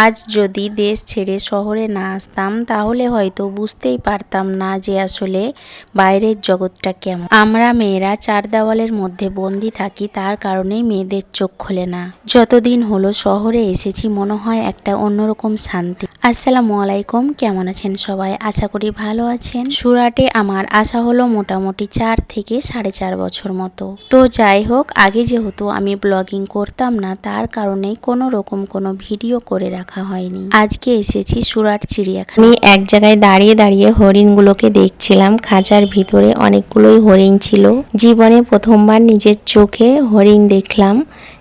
আজ যদি দেশ ছেড়ে শহরে না আসতাম তাহলে হয়তো বুঝতেই পারতাম না যে আসলে বাইরের জগৎটা কেমন। আমরা মেয়েরা চার দেওয়ালের মধ্যে বন্দি থাকি, তার কারণেই মেয়েদের চোখ খোলে না। যতদিন হলো শহরে এসেছি মনে হয় একটা অন্যরকম শান্তি। আসসালামু আলাইকুম, কেমন আছেন সবাই? আশা করি ভালো আছেন। সুরাটে আমার আসা হলো মোটামুটি 4 থেকে 4.5 বছর মতো। তো যাই হোক, আগে যেহেতু আমি ব্লগিং করতাম না, তার কারণে কোনো রকম কোনো ভিডিও করে রাখা হয়নি। আজকে এসেছি সুরাট চিড়িয়াখানা। আমি এক জায়গায় দাঁড়িয়ে দাঁড়িয়ে হরিণগুলোকে দেখছিলাম। খাঁচার ভিতরে অনেকগুলোই হরিণ ছিল। জীবনে প্রথমবার নিজের চোখে হরিণ দেখলাম,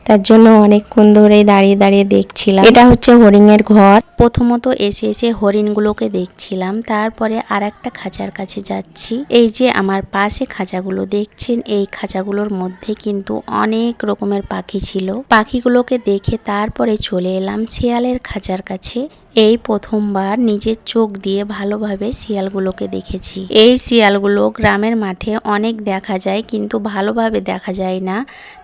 তার জন্য অনেকক্ষণ ধরে দাঁড়িয়ে দাঁড়িয়ে দেখছিলাম। এটা হচ্ছে হরিণের ঘর। প্রথমত এসে হরিণগুলোকে দেখছিলাম, তারপরে আর একটা খাঁচার কাছে যাচ্ছি। এই যে আমার পাশে খাঁচাগুলো দেখছেন, এই খাঁচাগুলোর মধ্যে কিন্তু অনেক রকমের পাখি ছিল। পাখিগুলোকে দেখে তারপরে চলে এলাম শিয়ালের খাঁচার কাছে। এই প্রথমবার নিজের চোখ দিয়ে ভালোভাবে শিয়ালগুলোকে দেখেছি। এই শিয়ালগুলো গ্রামের মাঠে অনেক দেখা যায়, কিন্তু ভালোভাবে দেখা যায় না,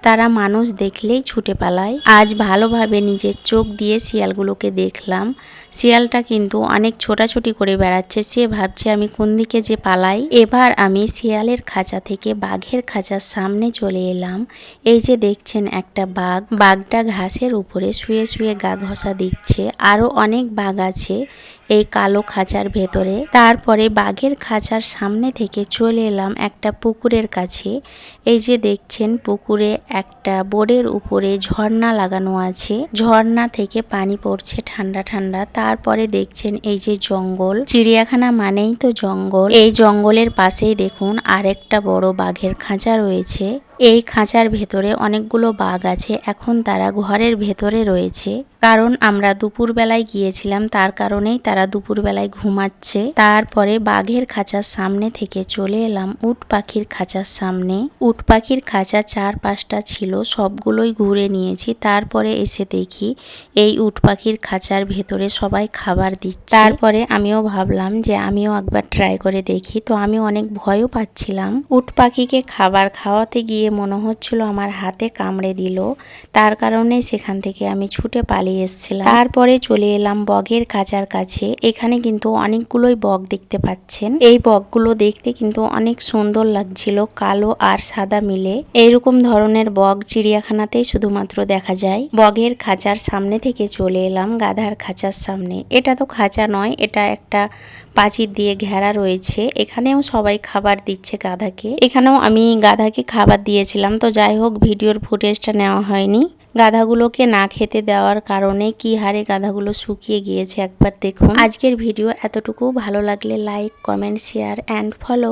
তারা মানুষ দেখলেই ছুটে পালায়। আজ ভালোভাবে নিজের চোখ দিয়ে শিয়ালগুলোকে দেখলাম। শিয়ালটা কিন্তু অনেক ছোটাছুটি করে বেড়াচ্ছে, সে ভাবছে আমি কোন দিকে যে পালাই। এবার আমি শিয়ালের খাঁচা থেকে বাঘের খাঁচার সামনে চলে এলাম। এই যে দেখছেন একটা বাঘ, বাঘটা ঘাসের উপরে শুয়ে শুয়ে গা ঘষা দিচ্ছে। আরো অনেক বাঘ আছে এই কালো খাঁচার ভেতরে। তারপরে বাঘের খাঁচার সামনে থেকে চলে এলাম একটা পুকুরের কাছে। এই যে দেখছেন পুকুরে একটা বোর্ডের উপরে ঝর্ণা লাগানো আছে, ঝর্ণা থেকে পানি পড়ছে ঠান্ডা ঠান্ডা। তারপরে দেখছেন এই যে জঙ্গল, চিড়িয়াখানা মানেই তো জঙ্গল। এই জঙ্গলের পাশেই দেখুন আরেকটা বড় বাঘের খাঁচা রয়েছে। এই খাঁচার ভেতরে অনেকগুলো বাঘ আছে, এখন তারা ঘরের ভেতরে রয়েছে, কারণ আমরা দুপুর বেলায় গিয়েছিলাম, তার কারণেই তারা দুপুর বেলায় ঘুমাচ্ছে। তারপরে বাঘের খাঁচার সামনে থেকে চলে এলাম উট পাখির খাঁচার সামনে। উট পাখির খাঁচা 4-5টা ছিল, সবগুলোই ঘুরে নিয়েছি। তারপরে এসে দেখি এই উট পাখির খাঁচার ভেতরে সবাই খাবার দিচ্ছে। তারপরে আমিও ভাবলাম যে আমিও একবার ট্রাই করে দেখি। তো আমি অনেক ভয়ও পাচ্ছিলাম। উট পাখিকে খাবার খাওয়াতে গিয়ে মনে হচ্ছিল আমার হাতে কামড়ে দিল, তার কারণে সেখান থেকে আমি ছুটে পালিয়ে এসেছিলাম। তারপরে চলে এলাম বগের খাঁচার কাছে। এখানে কিন্তু অনেকগুলোই বগ দেখতে পাচ্ছেন। এই বগগুলো দেখতে কিন্তু অনেক সুন্দর লাগছিল, কালো আর সাদা মিলে। এইরকম ধরনের বগ চিড়িয়াখানাতেই শুধুমাত্র দেখা যায়। বগের খাঁচার সামনে থেকে চলে এলাম গাধার খাঁচার সামনে। এটা তো খাঁচা নয়, এটা একটা প্রাচীর দিয়ে ঘেরা রয়েছে। এখানেও সবাই খাবার দিচ্ছে গাধাকে। এখানেও আমি গাধাকে খাবার দিয়েছিলাম। তো যাই হোক, ভিডিওর ফুটেজটা নেওয়া হয়নি। গাধাগুলোকে না খেতে দেওয়ার কারণে কি হারে গাধাগুলো শুকিয়ে গিয়েছে একবার দেখুন। আজকের ভিডিও এতটুকু। ভালো লাগলে like, comment, share and follow.